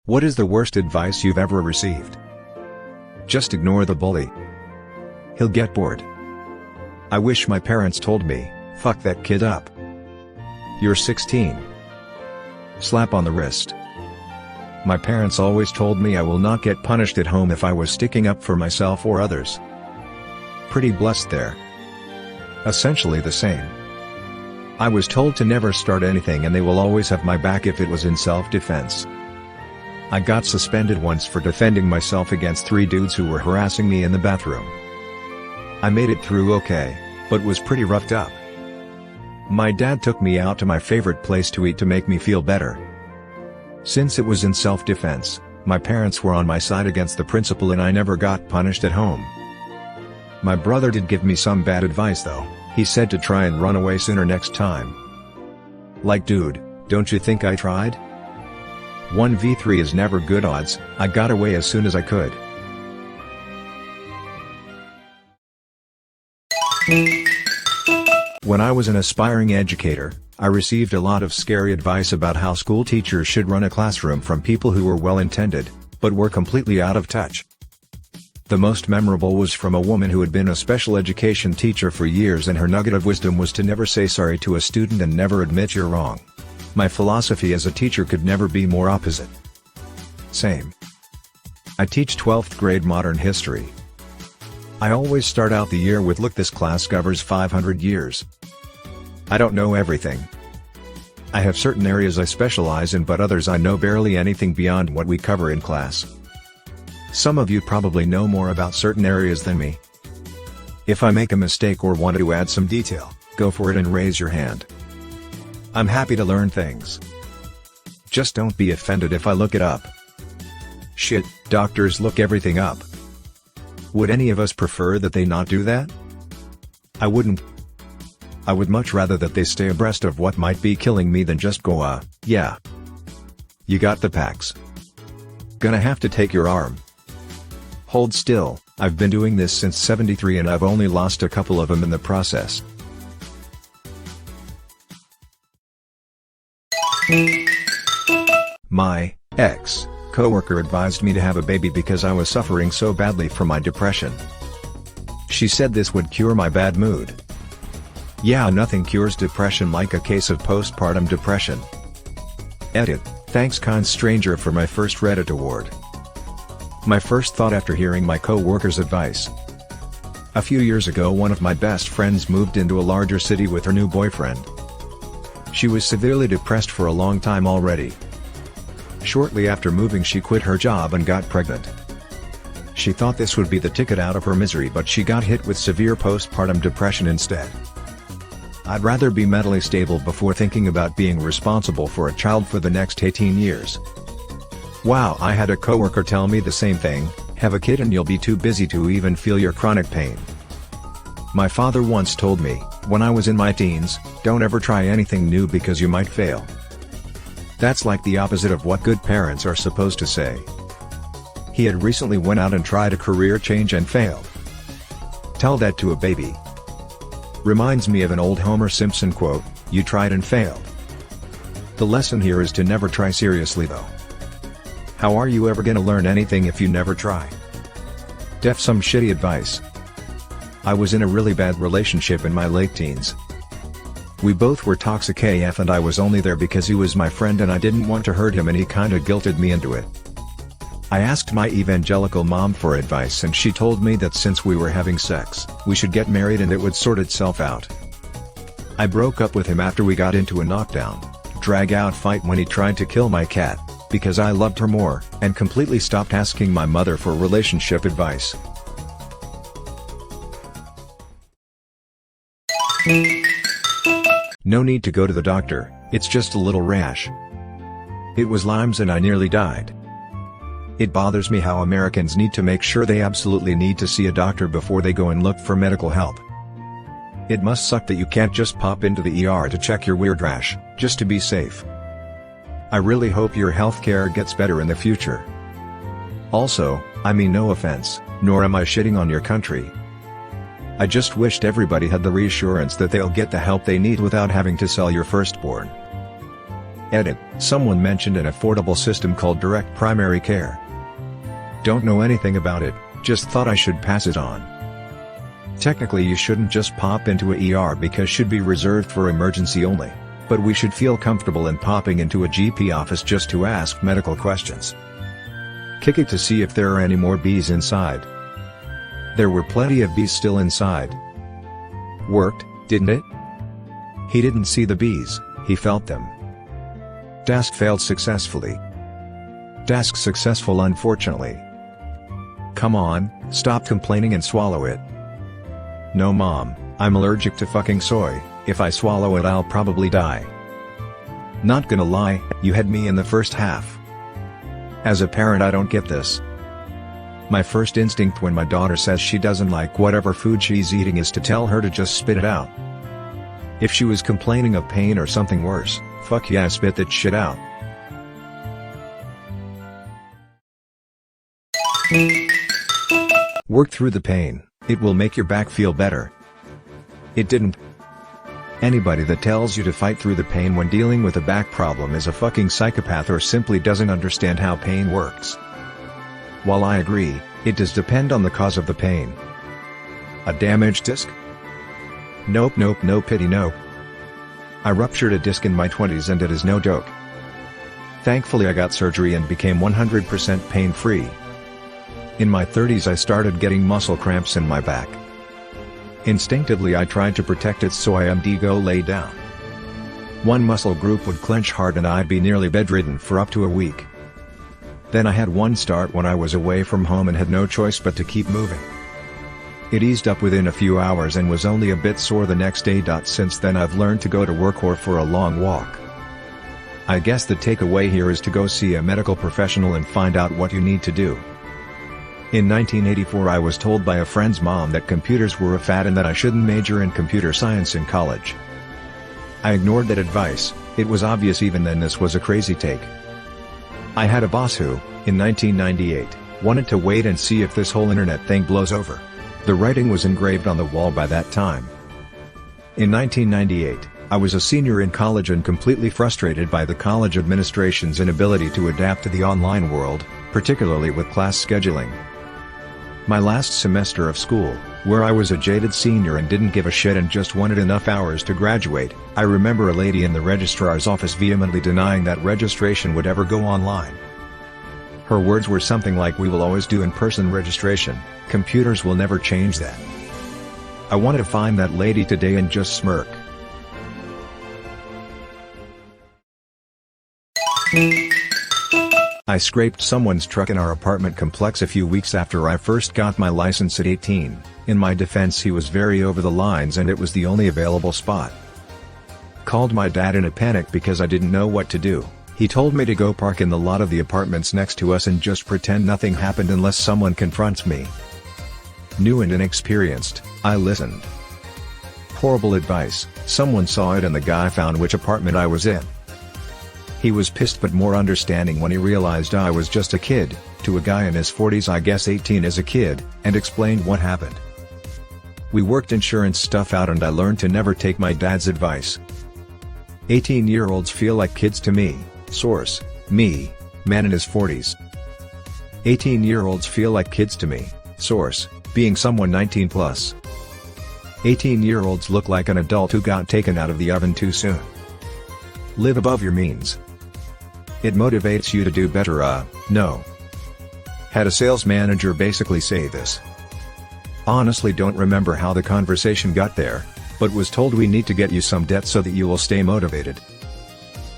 What is the worst advice you've ever received? Just ignore the bully. He'll get bored. I wish my parents told me, fuck that kid up. You're 16. Slap on the wrist. My parents always told me I will not get punished at home if I was sticking up for myself or others. Pretty blessed there. Essentially the same. I was told to never start anything and they will always have my back if it was in self-defense. I got suspended once for defending myself against 3 dudes who were harassing me in the bathroom. I made it through okay, but was pretty roughed up. My dad took me out to my favorite place to eat to make me feel better. Since it was in self-defense, my parents were on my side against the principal and I never got punished at home. My brother did give me some bad advice though. He said to try and run away sooner next time. Like dude, don't you think I tried? 1v3 is never good odds. I got away as soon as I could. When I was an aspiring educator, I received a lot of scary advice about how school teachers should run a classroom from people who were well-intended, but were completely out of touch. The most memorable was from a woman who had been a special education teacher for years, and her nugget of wisdom was to never say sorry to a student and never admit you're wrong. My philosophy as a teacher could never be more opposite. Same. I teach 12th grade modern history. I always start out the year with look, this class covers 500 years. I don't know everything. I have certain areas I specialize in, but others I know barely anything beyond what we cover in class. Some of you probably know more about certain areas than me. If I make a mistake or want to add some detail, go for it and raise your hand. I'm happy to learn things. Just don't be offended if I look it up. Shit, doctors look everything up. Would any of us prefer that they not do that? I wouldn't. I would much rather that they stay abreast of what might be killing me than just go yeah. You got the pax. Gonna have to take your arm. Hold still, I've been doing this since '73 and I've only lost a couple of them in the process. My ex-coworker advised me to have a baby because I was suffering so badly from my depression. She said this would cure my bad mood. Yeah, nothing cures depression like a case of postpartum depression. Edit, thanks kind stranger for my first Reddit award. My first thought after hearing my co-worker's advice. A few years ago, one of my best friends moved into a larger city with her new boyfriend. She was severely depressed for a long time already. Shortly after moving, she quit her job and got pregnant. She thought this would be the ticket out of her misery, but she got hit with severe postpartum depression instead. I'd rather be mentally stable before thinking about being responsible for a child for the next 18 years. Wow, I had a coworker tell me the same thing, have a kid and you'll be too busy to even feel your chronic pain. My father once told me, when I was in my teens, don't ever try anything new because you might fail. That's like the opposite of what good parents are supposed to say. He had recently went out and tried a career change and failed. Tell that to a baby. Reminds me of an old Homer Simpson quote, you tried and failed. The lesson here is to never try seriously though. How are you ever gonna learn anything if you never try? Def some shitty advice. I was in a really bad relationship in my late teens. We both were toxic AF and I was only there because he was my friend and I didn't want to hurt him and he kinda guilted me into it. I asked my evangelical mom for advice and she told me that since we were having sex, we should get married and it would sort itself out. I broke up with him after we got into a knockdown, drag-out fight when he tried to kill my cat, because I loved her more, and completely stopped asking my mother for relationship advice. No need to go to the doctor, it's just a little rash. It was Lyme's and I nearly died. It bothers me how Americans need to make sure they absolutely need to see a doctor before they go and look for medical help. It must suck that you can't just pop into the ER to check your weird rash, just to be safe. I really hope your healthcare gets better in the future. Also, I mean no offense, nor am I shitting on your country. I just wished everybody had the reassurance that they'll get the help they need without having to sell your firstborn. Edit, someone mentioned an affordable system called direct primary care. Don't know anything about it, just thought I should pass it on. Technically you shouldn't just pop into a ER because should be reserved for emergency only, but we should feel comfortable in popping into a GP office just to ask medical questions. Kick it to see if there are any more bees inside. There were plenty of bees still inside. Worked, didn't it? He didn't see the bees, he felt them. Task failed successfully. Task successful unfortunately. Come on, stop complaining and swallow it. No mom, I'm allergic to fucking soy, if I swallow it I'll probably die. Not gonna lie, you had me in the first half. As a parent I don't get this. My first instinct when my daughter says she doesn't like whatever food she's eating is to tell her to just spit it out. If she was complaining of pain or something worse, fuck yeah, spit that shit out. Work through the pain, it will make your back feel better. It didn't. Anybody that tells you to fight through the pain when dealing with a back problem is a fucking psychopath or simply doesn't understand how pain works. While I agree, it does depend on the cause of the pain. A damaged disc? Nope, no pity no. I ruptured a disc in my 20s and it is no joke. Thankfully I got surgery and became 100% pain-free. In my 30s I started getting muscle cramps in my back. Instinctively I tried to protect it so I go lay down. One muscle group would clench hard and I'd be nearly bedridden for up to a week. Then I had one start when I was away from home and had no choice but to keep moving. It eased up within a few hours and was only a bit sore the next day. Since then I've learned to go to work or for a long walk. I guess the takeaway here is to go see a medical professional and find out what you need to do. In 1984 I was told by a friend's mom that computers were a fad and that I shouldn't major in computer science in college. I ignored that advice, it was obvious even then this was a crazy take. I had a boss who, in 1998, wanted to wait and see if this whole internet thing blows over. The writing was engraved on the wall by that time. In 1998, I was a senior in college and completely frustrated by the college administration's inability to adapt to the online world, particularly with class scheduling. My last semester of school, where I was a jaded senior and didn't give a shit and just wanted enough hours to graduate, I remember a lady in the registrar's office vehemently denying that registration would ever go online. Her words were something like, "We will always do in-person registration, computers will never change that." I wanted to find that lady today and just smirk. I scraped someone's truck in our apartment complex a few weeks after I first got my license at 18. In my defense, he was very over the lines and it was the only available spot. Called my dad in a panic because I didn't know what to do. He told me to go park in the lot of the apartments next to us and just pretend nothing happened unless someone confronts me. New and inexperienced, I listened. Horrible advice, someone saw it and the guy found which apartment I was in. He was pissed but more understanding when he realized I was just a kid, to a guy in his 40s, I guess 18 is a kid, and explained what happened. We worked insurance stuff out and I learned to never take my dad's advice. 18-year-olds feel like kids to me. Source: me, man in his 40s. 18-year-olds feel like kids to me. Source: being someone 19 plus. 18-year-olds look like an adult who got taken out of the oven too soon. Live above your means. It motivates you to do better. No. Had a sales manager basically say this. Honestly don't remember how the conversation got there, but was told we need to get you some debt so that you will stay motivated.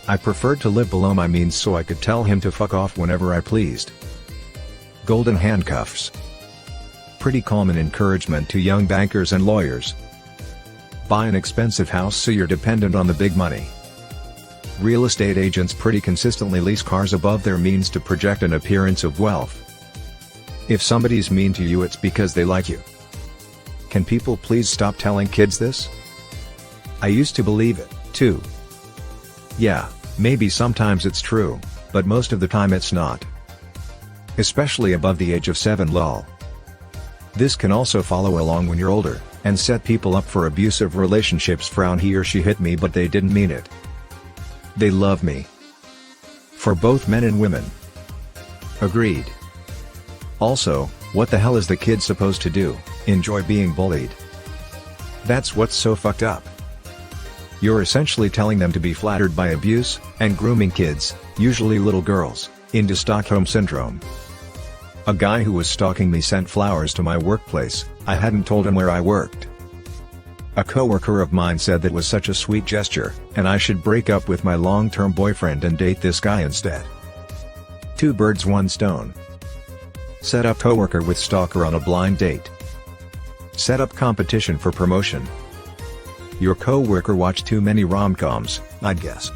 I preferred to live below my means so I could tell him to fuck off whenever I pleased. Golden handcuffs. Pretty common encouragement to young bankers and lawyers. Buy an expensive house so you're dependent on the big money. Real estate agents pretty consistently lease cars above their means to project an appearance of wealth. If somebody's mean to you, it's because they like you. Can people please stop telling kids this? I used to believe it, too. Yeah, maybe sometimes it's true, but most of the time it's not. Especially above the age of 7 lol. This can also follow along when you're older, and set people up for abusive relationships. Frown, he or she hit me but they didn't mean it. They love me, For both men and women. Agreed. Also, what the hell is the kid supposed to do, enjoy being bullied? That's what's so fucked up. You're essentially telling them to be flattered by abuse, and grooming kids, usually little girls, into Stockholm Syndrome. A guy who was stalking me sent flowers to my workplace. I hadn't told him where I worked. A coworker of mine said that was such a sweet gesture, and I should break up with my long-term boyfriend and date this guy instead. Two birds, one stone. Set up coworker with stalker on a blind date. Set up competition for promotion. Your coworker watched too many rom-coms, I'd guess.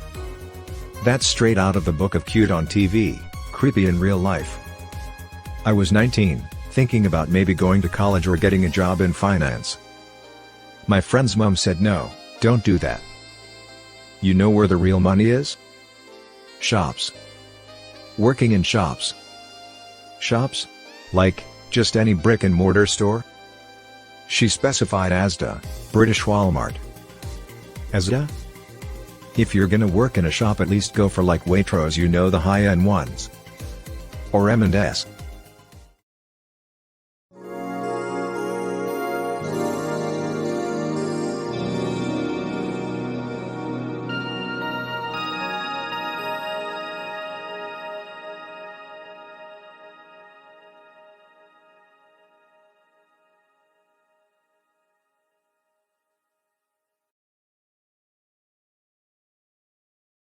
That's straight out of the book of Cute on TV, creepy in real life. I was 19, thinking about maybe going to college or getting a job in finance. My friend's mom said no, don't do that. You know where the real money is? Shops. Working in shops. Shops? Like, just any brick-and-mortar store? She specified Asda, British Walmart. Asda? If you're gonna work in a shop, at least go for like Waitrose, you know, the high-end ones. Or M&S.